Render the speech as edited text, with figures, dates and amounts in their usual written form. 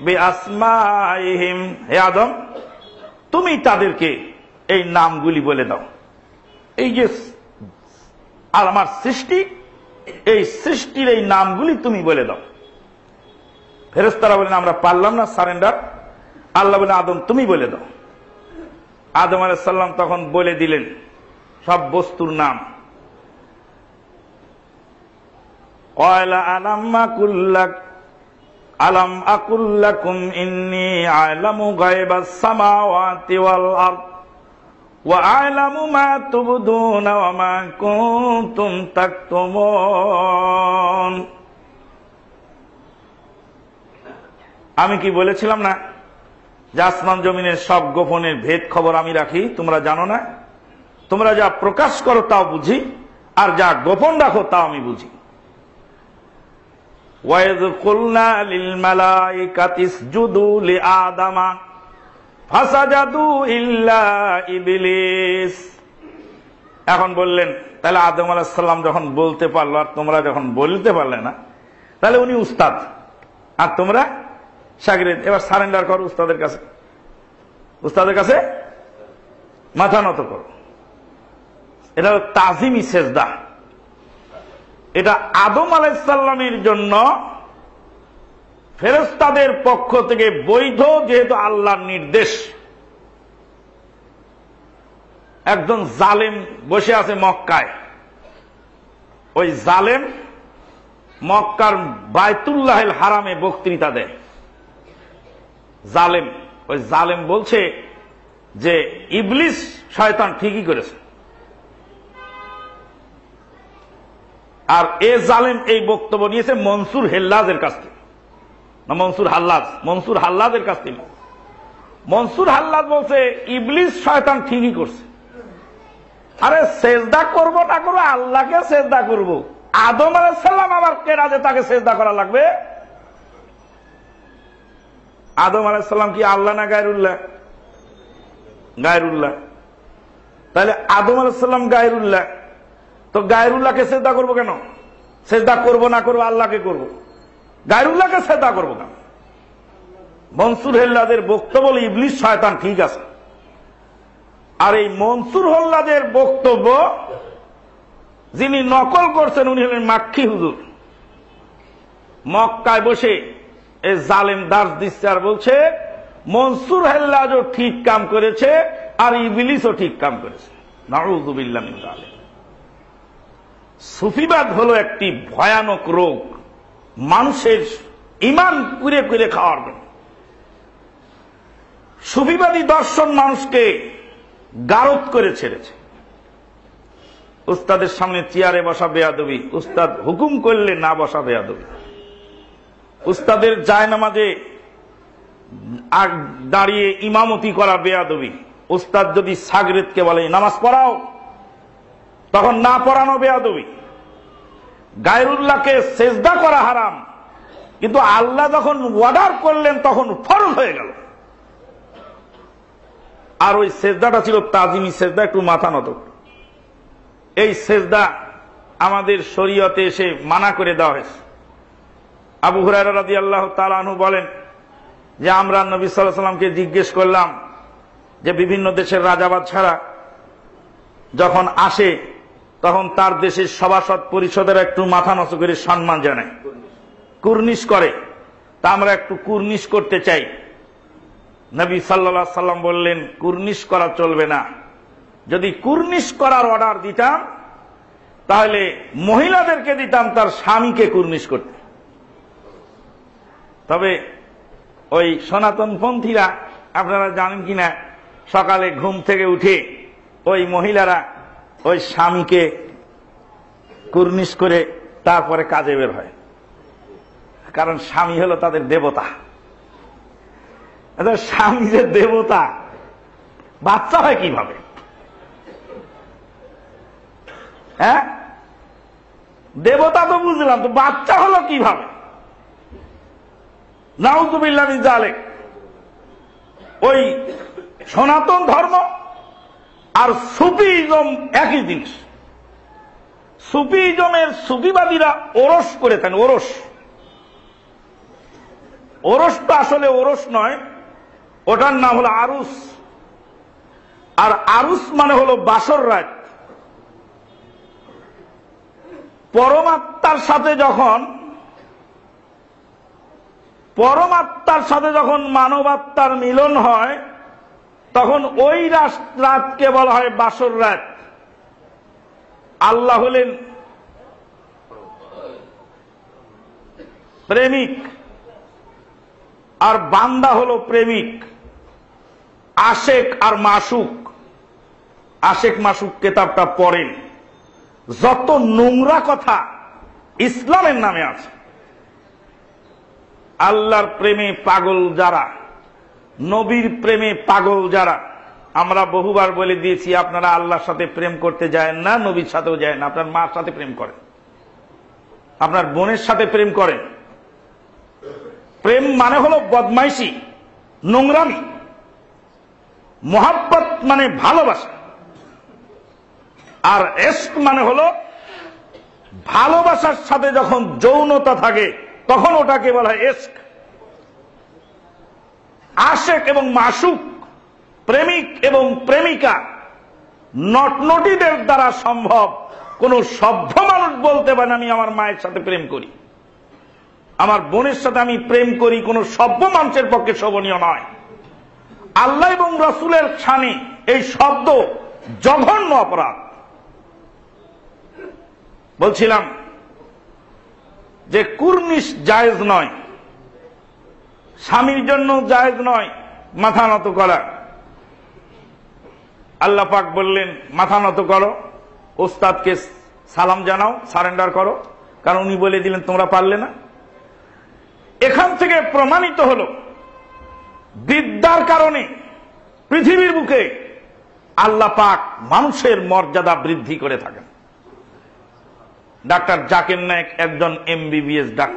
বিআসমাইহিম, হে আদম তুমি তাদেরকে এই নামগুলি বলে দাও। এই যে আমার সৃষ্টি, এই সৃষ্টির এই নামগুলি তুমি বলে দাও। ফেরেশতারা বলেন আমরা পারলাম না, সারেন্ডার। আল্লাহ বলেন আদম তুমি বলে দাও। আদম আলাইহিস সালাম তখন বলে দিলেন সব বস্তুর নাম। ক্বালা আলাম আকুল লাকুম ইন্নী আ'লামু গায়বাস সামাওয়াতি ওয়াল আরদ ওয়া আ'লামু মা তুবদুনা ওয়া মা কুনতুম তাকতুমুন। আমি কি বলেছিলাম না যে আসমান জমিনের সব গোপনের ভেদ খবর আমি রাখি, তোমরা জানো না? তোমরা যা প্রকাশ করো তাও বুঝি, আর যা গোপন রাখো তাও আমি বুঝি। ওয়াইয কুলনা লিল মালাইকাতি ইসজুদু লিআদামা ফাসাজাদু ইল্লা ইবলিস। এখন বললেন তাহলে আদম আলাইহিস সালাম যখন বলতে পারলো আর তোমরা যখন বলতে পারলে না, তাহলে উনি উস্তাদ আর তোমরা শাগিরদ। এবার সারেন্ডার করো উস্তাদের কাছে, উস্তাদের কাছে মাথা নত করো। এটা হলো তাজিমি সেজদা। এটা আদম আলাইহিস সালামের জন্য ফেরেশতাদের পক্ষ থেকে বৈধ, যেহেতু আল্লাহর নির্দেশ। একজন জালেম বসে আছে মক্কায়, ওই জালেম মক্কার বায়তুল্লাহিল হারামে বক্তৃতা দেয়। জালেম, ওই জালেম বলছে যে ইবলিস শয়তান ঠিকই করেছে। আর এ জালেম এই বক্তব্য নিয়েছে মনসুর হেল্লাজের কাছ থেকে, না মনসুর হাল্লাজের কাছ থেকে। মনসুর হাল্লাজ বলছে ইবলিস শয়তান ঠিকই করছে। আরে সেজদা করবো না করবো, আল্লাহকে সেজদা করব। আদম আলাইহিস সালাম আবার কেনা যে তাকে সেজদা করা লাগবে? আদম আলাইহিস সালাম কি আল্লাহ না গায়রুল্লাহ? গায়রুল্লাহ। তাহলে আদম আলাইহিস সালাম গায়রুল্লাহ, তো গায়রুল্লাহকে সেজদা করবো কেন? সেজদা করবো না করবো আল্লাহকে করব, গায়রুল্লাহকে সেজদা করবো কেন? মনসুর হেল্লাদের বক্তব্য ইবলিস শয়তান ঠিক আছে। আর এই মনসুর হেল্লাদের বক্তব্য যিনি নকল করছেন উনি হলেন মাক্কি হুজুর। মক্কায় বসে এই জালেম দাস দিচ্ছে আর বলছে মনসুর হেল্লাজও ঠিক কাম করেছে আর ইবলিসও ঠিক কাম করেছে। নাউযুবিল্লাহ মিন যালিক। সুফিবাদ হলো একটি ভয়ানক রোগ, মানুষের ঈমান কুরে কুরে খাওয়ার জন্য। সুফিবাদী দর্শন মানুষকে গারদ করে ছেড়েছে। উস্তাদের সামনে চেয়ারে বসা বেয়াদবি, উস্তাদ হুকুম করলে না বসা বেয়াদবি। উস্তাদের জায়নামাজে দাঁড়িয়ে ইমামতি করা বেয়াদবি। উস্তাদ যদি শাগিরদকে বলে নামাজ পড়াও, তখন না পড়ানো বেয়াদবি। গায়রুল্লাহকে সেজদা করা হারাম, কিন্তু আল্লাহ যখন অর্ডার করলেন তখন ফরজ হয়ে গেল। আর ওই সেজদাটা ছিল তাজিমি সেজদা, একটু মাথা নত। এই সেজদা আমাদের শরীয়তে এসে মানা করে দেওয়া হয়েছে। আবু হুরায়রা রাদিয়াল্লাহু তাআলা আনহু বলেন যে আমরা নবী সাল্লাল্লাহু আলাইহি ওয়াসাল্লামকে জিজ্ঞেস করলাম যে বিভিন্ন দেশের রাজাবাদ ছাড়া যখন আসে তখন তার দেশের সভাসদ পরিষদের একটু মাথা নত করে সম্মান জানায়, কুর্নিশ করে। তা আমরা একটু কুর্নিশ করতে চাই। নবী সাল্লাল্লাহু আলাইহি সাল্লাম বললেন কুর্নিশ করা চলবে না। যদি কুর্নিশ করার অর্ডার দিতাম তাহলে মহিলাদেরকে দিতাম তার স্বামীকে কুর্নিশ করতে। তবে ওই সনাতনপন্থীরা, আপনারা জানেন কিনা, সকালে ঘুম থেকে উঠে ওই মহিলারা ওই স্বামীকে কুর্নিশ করে তারপরে কাজে বের হয়, কারণ স্বামী হলো তাদের দেবতা। স্বামী যে দেবতা, বাচ্চা হয় কিভাবে? হ্যাঁ, দেবতা তো বুঝলাম, তো বাচ্চা হলো কিভাবে? নাউযুবিল্লাহ মিন যালিক। ওই সনাতন ধর্ম আর সুফিজম একই জিনিস। সুফিজমের সুফিবাদীরা ওরস করে থাকেন। ওরস ওরসটা আসলে ওরস নয়, ওটার নাম হলো আরুস। আর আরুস মানে হলো বাসর রাত। পরমাত্মার সাথে যখন মানবাত্মার মিলন হয়, তখন ওই রাতকে বলা হয় বাসর রাত। আল্লাহ হলেন প্রেমিক আর বান্দা হলো প্রেমিক, আশেক আর মাসুক। আশেক মাসুক কেতাবটা পড়েন, যত নোংরা কথা ইসলামের নামে আছে। আল্লাহর প্রেমে পাগল যারা, নবীর প্রেমে পাগল যারা, আমরা বহুবার বলে দিয়েছি আপনারা আল্লাহর সাথে প্রেম করতে যায় না, নবীর সাথেও যায় না। আপনার মার সাথে প্রেম করেন, আপনার বোনের সাথে প্রেম করেন। প্রেম মানে হলো বদমাইশি, নোংরামি। মোহাব্বত মানে ভালোবাসা, আর ইশক মানে হলো ভালোবাসার সাথে যখন যৌনতা থাকে তখন ওটাকে বলা হয় ইশক। আশেক এবং মাসুক, প্রেমিক এবং প্রেমিকা, নটনটিদের দ্বারা সম্ভব। কোন সভ্য মানুষ বলতে পারে আমি আমার মায়ের সাথে প্রেম করি, আমার বোনের সাথে আমি প্রেম করি, কোন সভ্য মানুষের পক্ষে শোভনীয় নয়। আল্লাহ এবং রাসূলের শানে এই শব্দ জঘন্য অপরাধ। বলছিলাম যে কুর্নিশ জায়েজ নয়, স্বামীর জন্য জায়েজ নয় মাথা নত করা। আল্লাহ পাক বললেন মাথা নত করো, ওস্তাদকে সালাম জানাও, সারেন্ডার করো, কারণ উনি বলে দিলেন তোমরা পারলে না। এখান থেকে প্রমাণিত হল বিদ্যার কারণে পৃথিবীর বুকে আল্লাহ পাক মানুষের মর্যাদা বৃদ্ধি করে থাকেন। ডাক্তার জাকির নায়েক একজন MBBS ডাক্তার।